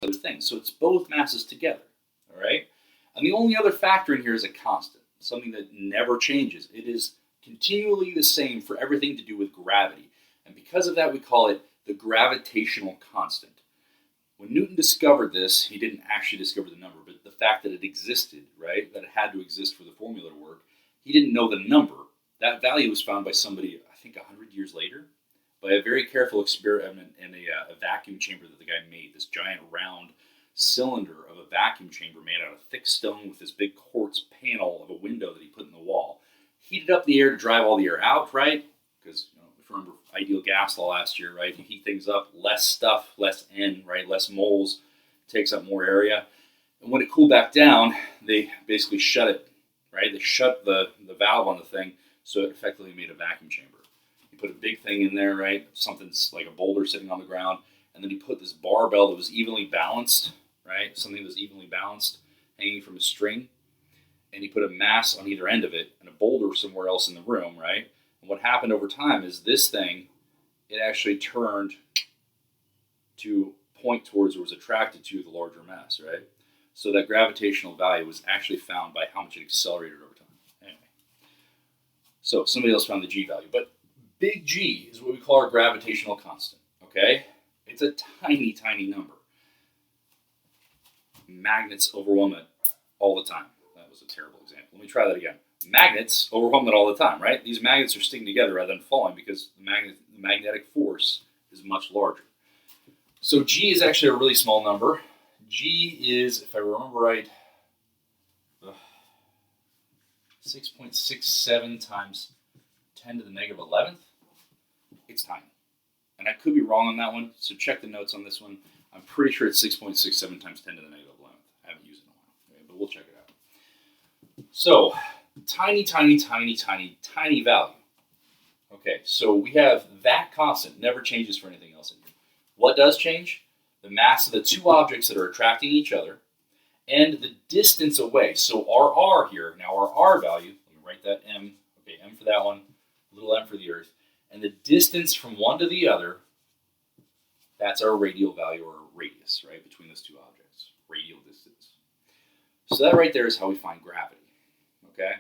other things. So it's both masses together, all right? And the only other factor in here is a constant, something that never changes. It is continually the same for everything to do with gravity. And because of that, we call it the gravitational constant. When Newton discovered this, he didn't actually discover the number, but the fact that it existed, right, that it had to exist for the formula to work, he didn't know the number. That value was found by somebody, I think 100 years later, by a very careful experiment in a vacuum chamber that the guy made, this giant round cylinder of a vacuum chamber made out of thick stone with this big quartz panel of a window that he put in the wall. Heated up the air to drive all the air out, right? Because, if you remember ideal gas law last year, right? If you heat things up, less stuff, less N, right? Less moles, takes up more area. And when it cooled back down, they basically shut it, right? They shut the valve on the thing, so it effectively made a vacuum chamber. You put a big thing in there, right? Something's like a boulder sitting on the ground, and then you put this barbell that was evenly balanced, right? Something that was evenly balanced, hanging from a string, and you put a mass on either end of it and a boulder somewhere else in the room, right? And what happened over time is this thing, it actually turned to point towards or was attracted to the larger mass, right? So that gravitational value was actually found by how much it accelerated over time. Anyway, so somebody else found the G value, but big G is what we call our gravitational constant, okay? It's a tiny, tiny number. Magnets overwhelm it all the time. That was a terrible example. Let me try that again. Magnets overwhelm it all the time, right? These magnets are sticking together rather than falling because the magnetic force is much larger. So G is actually a really small number. G is, if I remember right, 6.67 times 10 to the negative 11th. It's tiny. And I could be wrong on that one, so check the notes on this one. I'm pretty sure it's 6.67 times 10 to the negative 11th. I haven't used it in a while, okay, but we'll check it out. So, tiny, tiny, tiny, tiny, tiny value. Okay, so we have that constant, never changes for anything else in here. What does change? The mass of the two objects that are attracting each other and the distance away. So our R here, now our R value, let me write that M, okay, M for that one, little m for the Earth, and the distance from one to the other, that's our radial value or radius, right, between those two objects, radial distance. So that right there is how we find gravity, okay?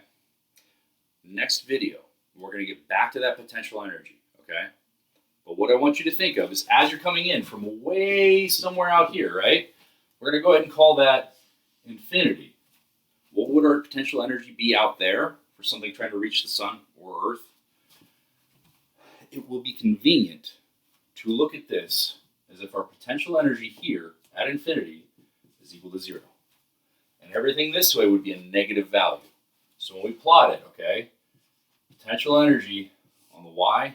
Next video, we're going to get back to that potential energy, okay? But what I want you to think of is as you're coming in from way somewhere out here, right, we're going to go ahead and call that infinity. What would our potential energy be out there for something trying to reach the sun or Earth? It will be convenient to look at this as if our potential energy here at infinity is equal to 0. And everything this way would be a negative value. So when we plot it, okay, potential energy on the y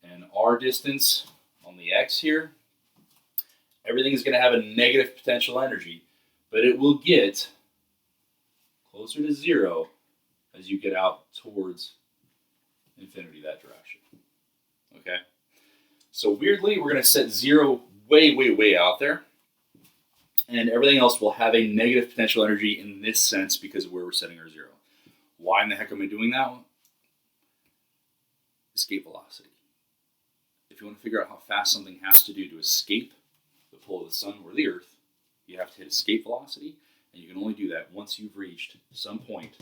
and our distance on the x here, everything is going to have a negative potential energy, but it will get closer to 0 as you get out towards infinity that direction. Okay? So weirdly, we're going to set 0 way, way, way out there, and everything else will have a negative potential energy in this sense because of where we're setting our 0. Why in the heck am I doing that? Escape velocity. If you want to figure out how fast something has to do to escape the pull of the sun or the Earth, you have to hit escape velocity, and you can only do that once you've reached some point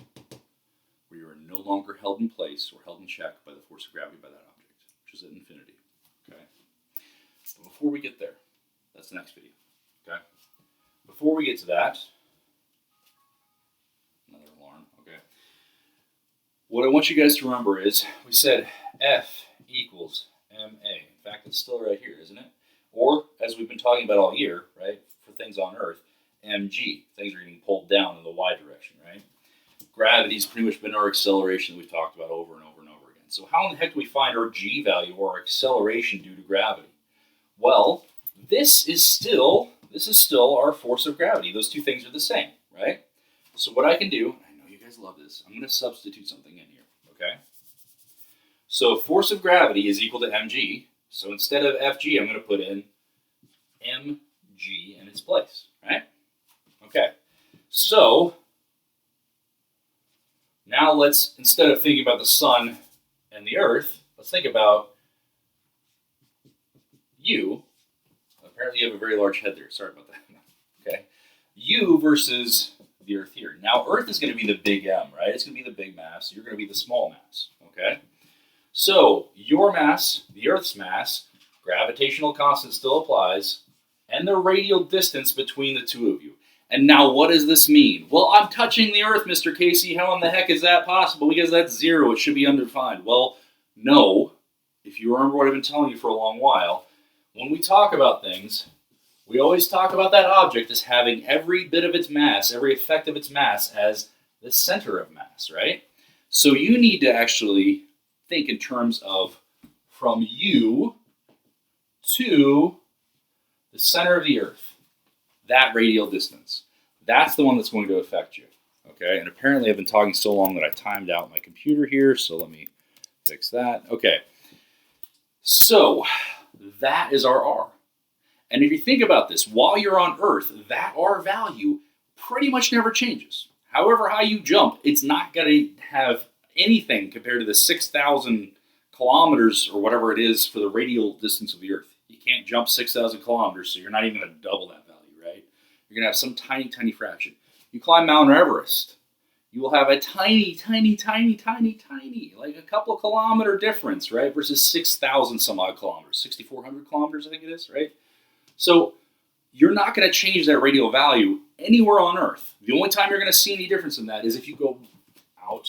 where you are no longer held in place or held in check by the force of gravity by that object, which is at infinity. Okay? But before we get there, that's the next video. Okay? Before we get to that, another alarm, okay? What I want you guys to remember is we said F equals ma. In fact, it's still right here, isn't it? Or, as we've been talking about all year, right, for things on Earth, mg. Things are getting pulled down in the y direction, right? Gravity's pretty much been our acceleration that we've talked about over and over and over again. So how in the heck do we find our g value or our acceleration due to gravity? Well, this is still our force of gravity. Those two things are the same, right? So what I can do, I know you guys love this, I'm going to substitute something in here, okay? So force of gravity is equal to mg. So instead of Fg, I'm going to put in mg in its place, right? Okay. So now let's, instead of thinking about the sun and the Earth, let's think about you, Apparently you have a very large head there. Sorry about that. Okay. You versus the Earth here. Now, Earth is going to be the big M, right? It's going to be the big mass. You're going to be the small mass, okay? So your mass, the Earth's mass, gravitational constant still applies, and the radial distance between the two of you. And now what does this mean? Well, I'm touching the Earth, Mr. Casey. How in the heck is that possible? Because that's zero. It should be undefined. Well, no. If you remember what I've been telling you for a long while, when we talk about things, we always talk about that object as having every bit of its mass, every effect of its mass as the center of mass, right? So you need to actually think in terms of from you to the center of the Earth, that radial distance. That's the one that's going to affect you, okay? And apparently I've been talking so long that I timed out my computer here, so let me fix that. Okay, so that is our R. And if you think about this, while you're on Earth, that R value pretty much never changes. However high you jump, it's not going to have anything compared to the 6,000 kilometers or whatever it is for the radial distance of the Earth. You can't jump 6,000 kilometers, so you're not even going to double that value, right? You're going to have some tiny, tiny fraction. You climb Mount Everest, you will have a tiny, tiny, tiny, tiny, tiny, like a couple kilometer difference, right? Versus 6,000 some odd kilometers, 6,400 kilometers, I think it is, right? So you're not going to change that radial value anywhere on Earth. The only time you're going to see any difference in that is if you go out,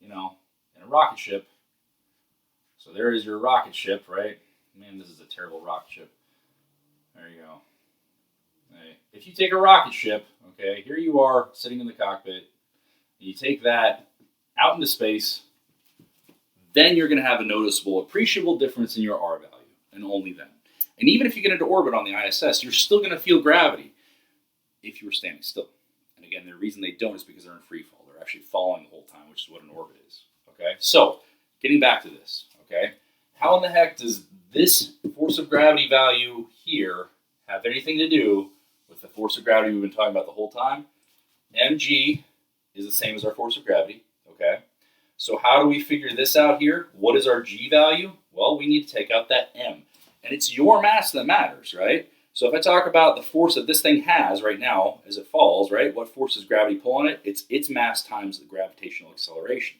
in a rocket ship. So there is your rocket ship, right? Man, this is a terrible rocket ship. There you go. Hey, if you take a rocket ship, okay, here you are sitting in the cockpit, and you take that out into space, then you're going to have a noticeable, appreciable difference in your R value, and only then. And even if you get into orbit on the ISS, you're still going to feel gravity if you were standing still. And again, the reason they don't is because they're in free fall. They're actually falling the whole time, which is what an orbit is. Okay? So, getting back to this, okay? How in the heck does this force of gravity value here have anything to do with the force of gravity we've been talking about the whole time? mg is the same as our force of gravity, okay? So how do we figure this out here? What is our g value? Well, we need to take out that m. And it's your mass that matters, right? So if I talk about the force that this thing has right now as it falls, right? What force does gravity pull on it? It's its mass times the gravitational acceleration.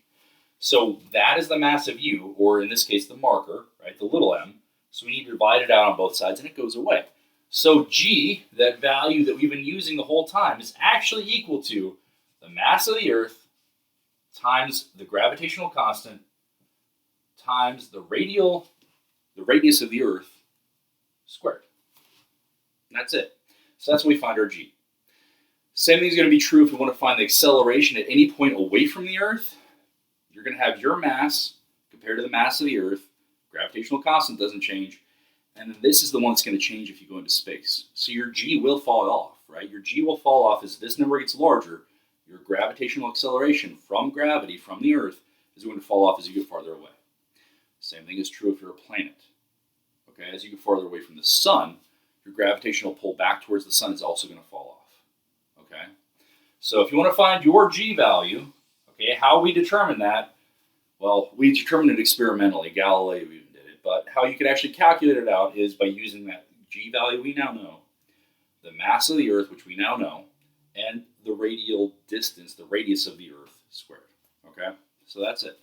So that is the mass of you, or in this case, the marker, right? The little m. So we need to divide it out on both sides, and it goes away. So g, that value that we've been using the whole time, is actually equal to the mass of the Earth times the gravitational constant times the radius of the Earth squared. And that's it. So that's when we find our g. Same thing is going to be true if we want to find the acceleration at any point away from the Earth. You're going to have your mass compared to the mass of the Earth. Gravitational constant doesn't change. And then this is the one that's going to change if you go into space. So your g will fall off, right? Your g will fall off as this number gets larger. Your gravitational acceleration from gravity, from the Earth, is going to fall off as you get farther away. Same thing is true if you're a planet. Okay, as you get farther away from the sun, your gravitational pull back towards the sun is also going to fall off. Okay, so if you want to find your g value, okay, how we determine that? Well, we determined it experimentally. Galileo even did it. But how you can actually calculate it out is by using that g value we now know, the mass of the Earth, which we now know, and the radial distance, the radius of the Earth squared. Okay, so that's it.